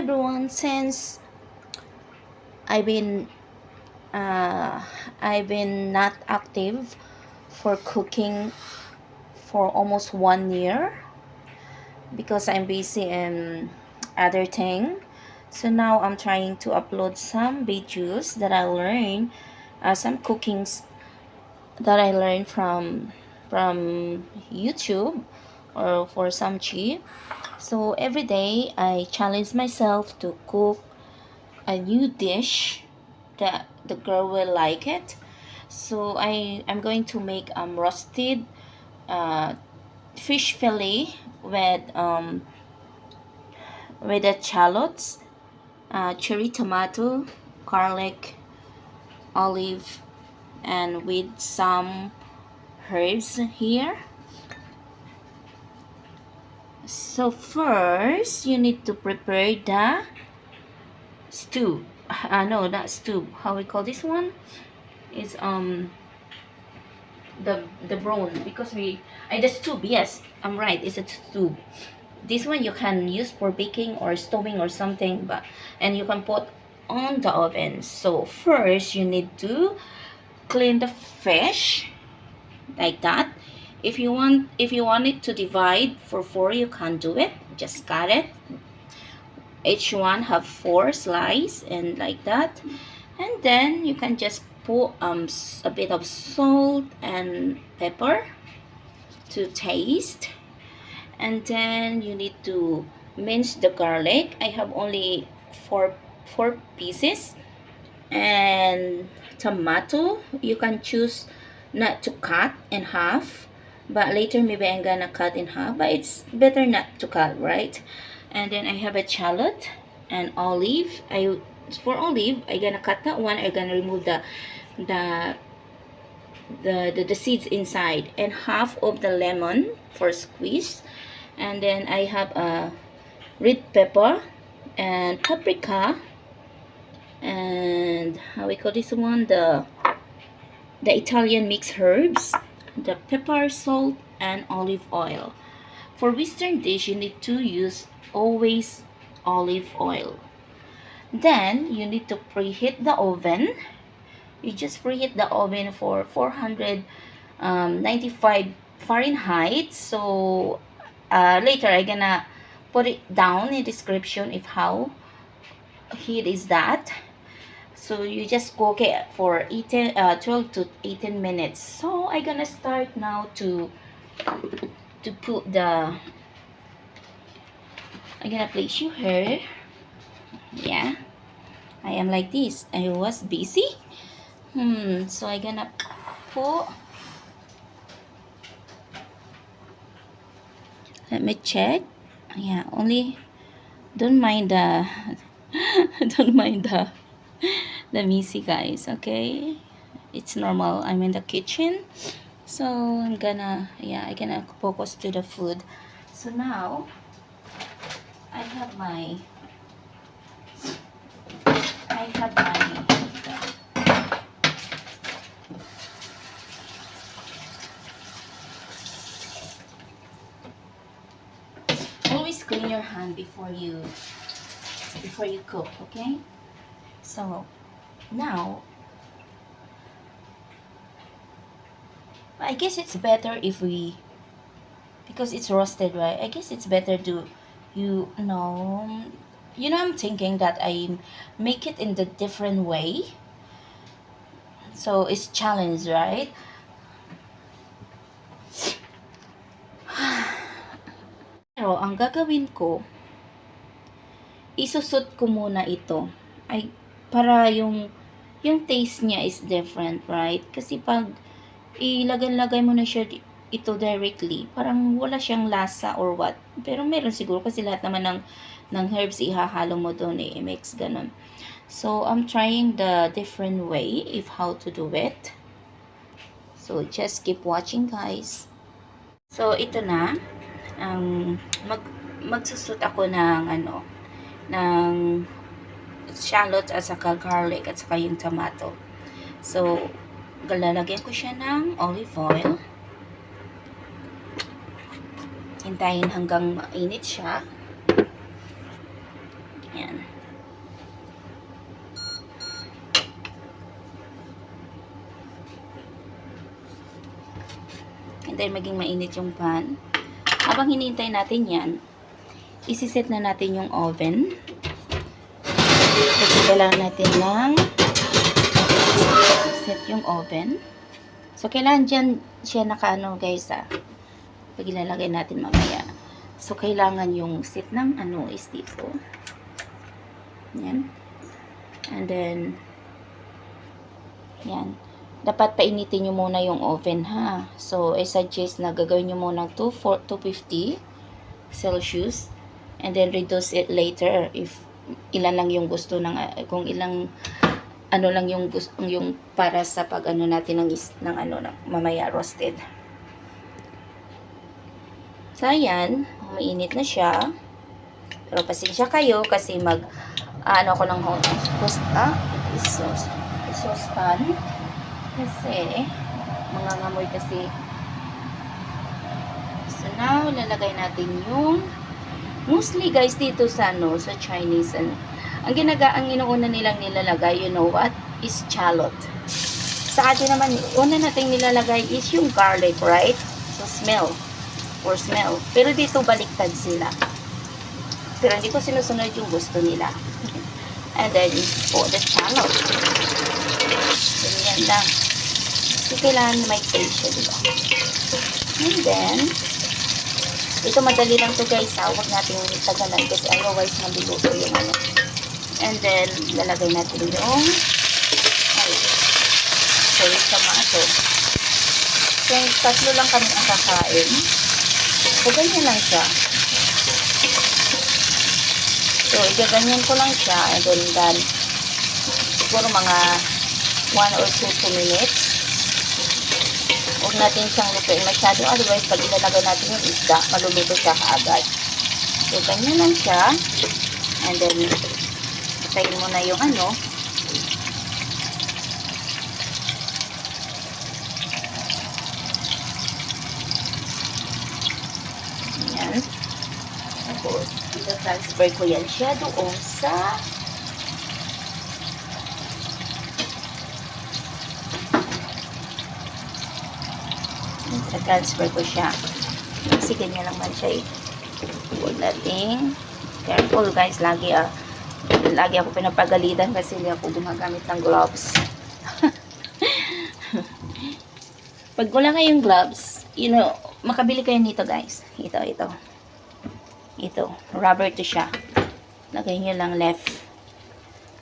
everyone. Since I've been I've been not active for cooking for almost 1 year because I'm busy in other thing. So now I'm trying to upload some videos that I learned, some cookings that I learned from YouTube or for some cheap. So every day I challenge myself to cook a new dish that the girl will like it. So I'm going to make roasted uh, fish fillet with the shallots, cherry tomato, garlic, olive, and with some herbs here. So first you need to prepare the stew. No, not stew. How we call this one? Is the brown, because the stew. Yes, I'm right. It's a stew. This one you can use for baking or stewing or something, but and you can put on the oven. So first you need to clean the fish like that. If you want it to divide for four, you can do it. Just cut it. Each one have 4 slices and like that, and then you can just put a bit of salt and pepper to taste, and then you need to mince the garlic. I have only four pieces, and tomato you can choose not to cut in half, but later maybe I'm gonna cut in half, but it's better not to cut, right? And then I have a shallot and olive. For olive I gonna cut that one. I gonna remove the the seeds inside, and half of the lemon for squeeze. And then I have a red pepper and paprika, and how we call this one, the Italian mixed herbs, the pepper, salt, and olive oil. For Western dish, you need to use always olive oil. Then you need to preheat the oven. You just preheat the oven for 495 Fahrenheit. So later I'm gonna put it down in description if how heat is that. So you just cook it for 12 to 18 minutes. So I'm gonna start now to put the, I'm gonna place you here. Yeah, I am like this. I was busy. So I'm gonna put, let me check. Yeah, only don't mind the don't mind the messy, guys, okay? It's normal. I'm in the kitchen, so I'm gonna focus to the food. So now I have my always clean your hand before you cook, okay? So now I guess it's better if we, because it's roasted, right? I guess it's better to, I'm thinking that I make it in the different way. So it's challenge, right? Pero ang gagawin ko, isusot ko muna ito. Ay, para yung taste niya is different, right? Kasi pag ilagay mo na siya ito directly, parang wala siyang lasa or what. Pero meron siguro kasi lahat naman ng herbs ihahalo mo doon, i-mix ganun. So I'm trying the different way if how to do it. So just keep watching, guys. So ito na, magsusot ako ng ng shallot at saka garlic at saka yung tomato. So lalagyan ko siya ng olive oil. Hintayin hanggang mainit siya. Yan. Hintayin maging mainit yung pan. Habang hinihintay natin yan, isiset na natin yung oven. Kasi kailangan natin ng set yung oven. So, kailangan dyan siya nakaano guys pag ilalagay natin mamaya. So, kailangan yung set ng is dito. Yan. And then, yan. Dapat painitin nyo muna yung oven ha. So, I suggest na gagawin nyo muna 250 Celsius. And then, reduce it later if ilan lang yung gusto ng, kung ilang lang yung gusto, yung para sa pag natin ng mamaya roasted. So, ayan. Mainit na siya. Pero pasensya kayo kasi ako ng saucepan. Kasi, mga ngamoy kasi. So, now, lalagay natin yung mostly, guys, dito sa, sa Chinese, ang inuuna nilang nilalagay, you know what, is shallot. Sa atin naman, una nating nilalagay is yung garlic, right? So, smell. Pero dito, baliktad sila. Pero hindi ko sinusunod yung gusto nila. And then, the shallot. Ganyan lang. Kasi kailangan may taste siya, diba? And then, ito madali lang to guys ha. Huwag natin tagalan kasi otherwise maluluto yung And then, lalagay natin yung tomato. So, tatlo lang kami ang kakain. So, ganyan lang siya. So, igaganyan ko lang siya. And then, siguro mga 1 or 2 minutes. Huwag natin siyang lutuin masyado. Otherwise, pag ilalagay natin yung isda, maluluto siya kaagad. So, ganyan lang siya. And then, patayin mo na yung Ayan. Tapos, ita-transfer ko yan siya doon sa transfer ko siya. Kasi ganyan lang man siya eh. Huwag natin careful guys. Lagi ako pinapagalitan kasi hindi ako gumagamit ng gloves. Pag wala kayong gloves, makabili kayo nito guys. Ito. Rubber to siya. Lagay nyo lang left.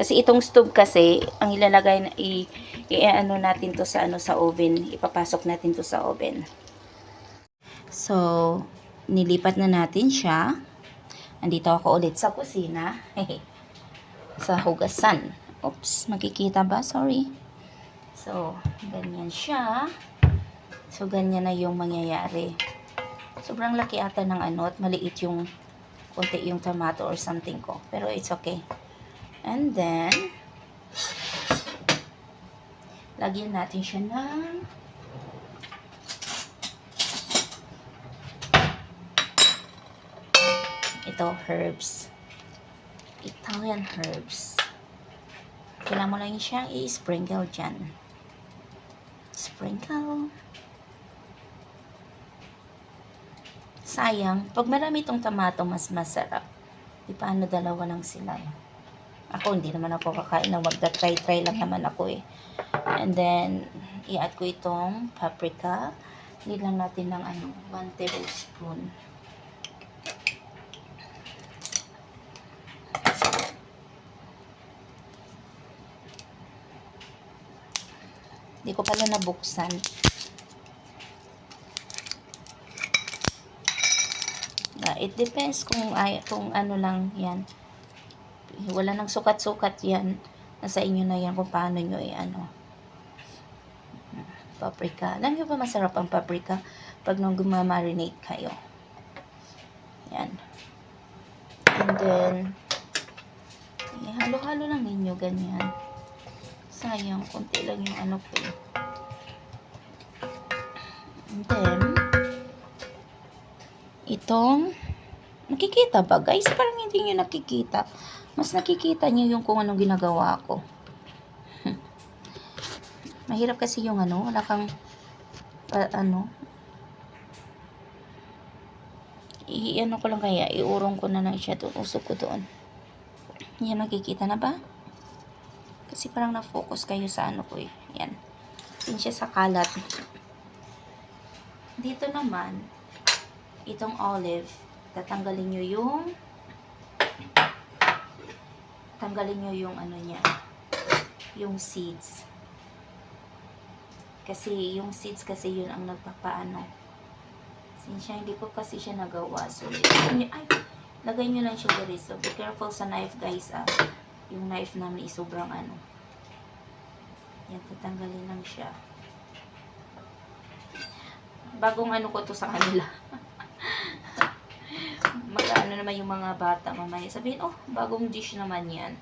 Kasi itong stove kasi, ang ilalagay na natin to sa sa oven. Ipapasok natin to sa oven. So, nilipat na natin siya. Andito ako ulit sa kusina. Sa hugasan. Oops, makikita ba? Sorry. So, ganyan siya. So, ganyan na yung mangyayari. Sobrang laki ata ng at maliit yung konti yung tomato or something ko. Pero it's okay. And then, lagyan natin siya ng herbs. Italian herbs. Kailangan mo lang siyang i-sprinkle dyan. Sprinkle. Sayang, pag marami itong tomato, mas masarap. Di paano dalawa lang sila. Ako, hindi naman ako kakain na try lang naman ako eh. And then, i-add ko itong paprika. Need lang natin ng 1 tablespoon. Hindi ko pala nabuksan. It depends kung ano lang yan. Wala nang sukat-sukat yan. Nasa inyo na yan kung paano nyo paprika. Alam nyo ba masarap ang paprika pag nung gumamarinate kayo. Yan. And then, halo-halo lang ninyo ganyan. Sayang, konti lang yung ko. And then, itong, nakikita ba guys? Parang hindi nyo nakikita. Mas nakikita nyo yung kung anong ginagawa ko. Mahirap kasi yung wala kang, i-ano ko lang kaya, iurong ko na lang siya doon, usok ko doon. Yan, nakikita na ba? Kasi parang na-focus kayo sa ano ko eh. Yan. Yan siya sa kalat. Dito naman, itong olive, tatanggalin nyo yung ano niya, yung seeds. Kasi yung seeds kasi yun ang nagpapaano. Since hindi ko kasi siya nagawa. So, lagay nyo lang siya dito. So, be careful sa knife guys. Yung knife namin is sobrang ano. Yan, tatanggalin lang siya. Bagong ano ko to sa kanila. Mag-ano naman yung mga bata mamaya. Sabihin, oh, bagong dish naman yan.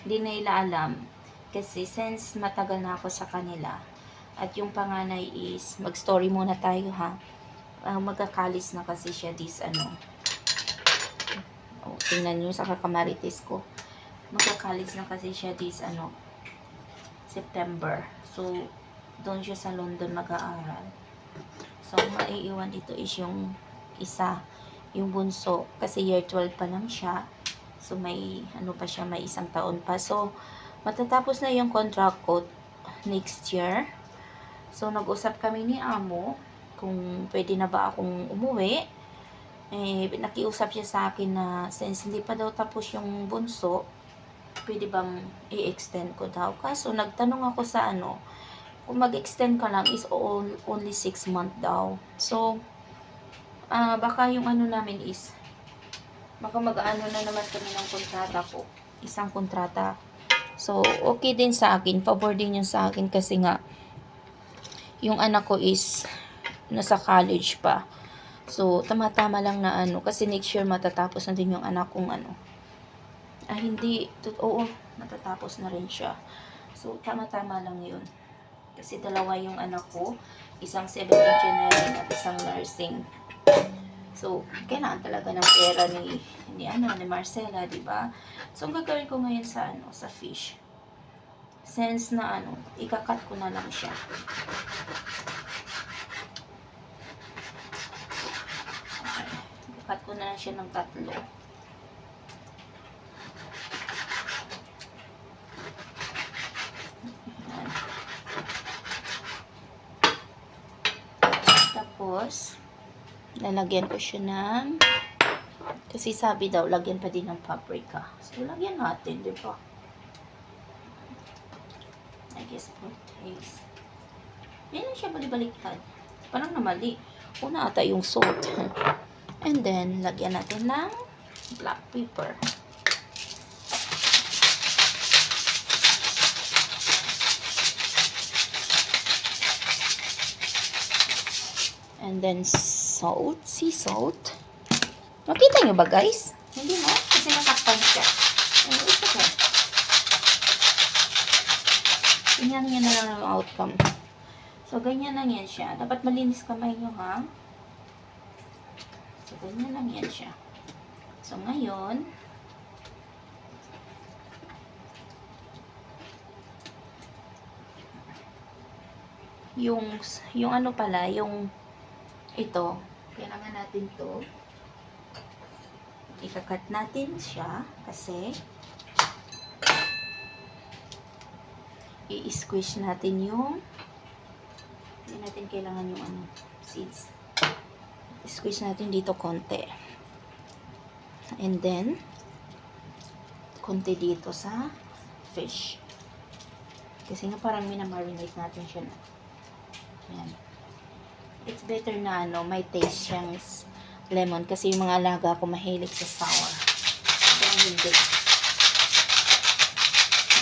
Hindi na nila alam. Kasi since matagal na ako sa kanila, at yung panganay is, mag-story muna tayo ha. Magkakalis na kasi siya this ano. Oh, tingnan nyo sa kakamarites ko. Magkakalis na kasi siya this ano, September. So, doon siya sa London mag-aaral. So, maiiwan dito is yung isa, yung bunso. Kasi year 12 pa lang siya. So, may ano pa siya, may isang taon pa. So, matatapos na yung contract ko next year. So, nag-usap kami ni Amo kung pwede na ba akong umuwi. Nakiusap siya sa akin na since hindi pa daw tapos yung bunso, pwede bang i-extend ko daw. Kaso, nagtanong ako sa ano, kung mag-extend ka lang is only 6 months daw. So, baka yung ano namin is, baka mag-ano na naman kami ng kontrata ko. Isang kontrata. So, okay din sa akin. Favor din yun sa akin kasi nga, yung anak ko is nasa college pa. So, tama-tama lang na ano. Kasi next year matatapos na din yung anak kong ano. Hindi. Oo, matatapos na rin siya. So, tama-tama lang yun. Kasi dalawa yung anak ko. Isang civil engineering at isang nursing. So, kailangan talaga ng pera ni Marcela, di ba? So, ang gagawin ko ngayon sa ano, sa fish. Since na ano, ikakat ko na lang siya. Okay. Ikakat ko na lang siya ng 3. Tapos, lalagyan ko siya ng, kasi sabi daw, lagyan pa din ng paprika. So, lagyan natin, di ba? I guess for taste. Yan siya bali-baliktad. Parang namali. Una ata yung salt. And then, lagyan natin ng black pepper. And then, salt. Sea salt. Makita nyo ba, guys? Hindi mo? Kasi nasakpan siya. It's okay. Tingnan nyo na lang ang outcome. So, ganyan lang yan siya. Dapat malinis kamay nyo, ha? So, ganyan lang yan siya. So, ngayon, yung ano pala, yung ito, kailangan natin to. Ikakat natin siya kasi i-squish natin yung hindi natin kailangan yung ano, seeds. I-squish natin dito konti. And then konti dito sa fish. Kasi nga parang minamarinate natin siya na. Yan. It's better na ano, may taste siyang lemon kasi yung mga alaga ko mahilig sa sour. Parang hindi.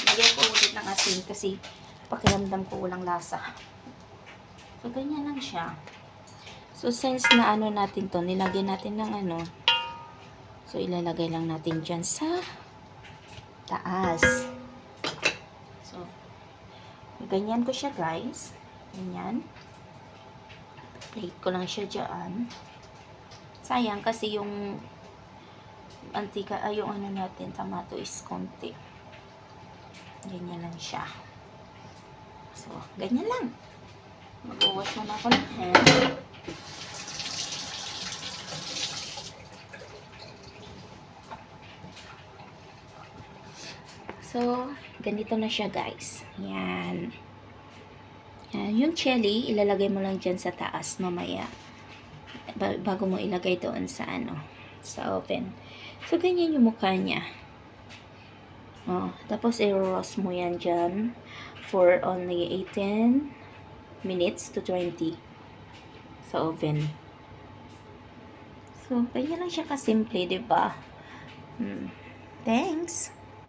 Lagyan ko ulit ng asin kasi pakiramdam ko walang lasa. So, ganyan lang siya. So, since na ano natin to, nilagyan natin ng ano. So, ilalagay lang natin dyan sa taas. So, ganyan ko siya guys. Ganyan. Plate ko lang siya dyan. Sayang kasi yung antika, yung ano natin, tomato is konti. Ganyan lang siya. So, ganyan lang. Mag-wash muna ako ng hand. So, ganito na siya guys. Yan. Yan. Yung chili, ilalagay mo lang dyan sa taas mamaya. Bago mo ilagay doon sa sa oven. So, ganyan yung mukha niya. Oh, tapos i-roast mo yan dyan for only 18 minutes to 20 sa oven. So, ganyan lang siya kasimple, diba? Thanks!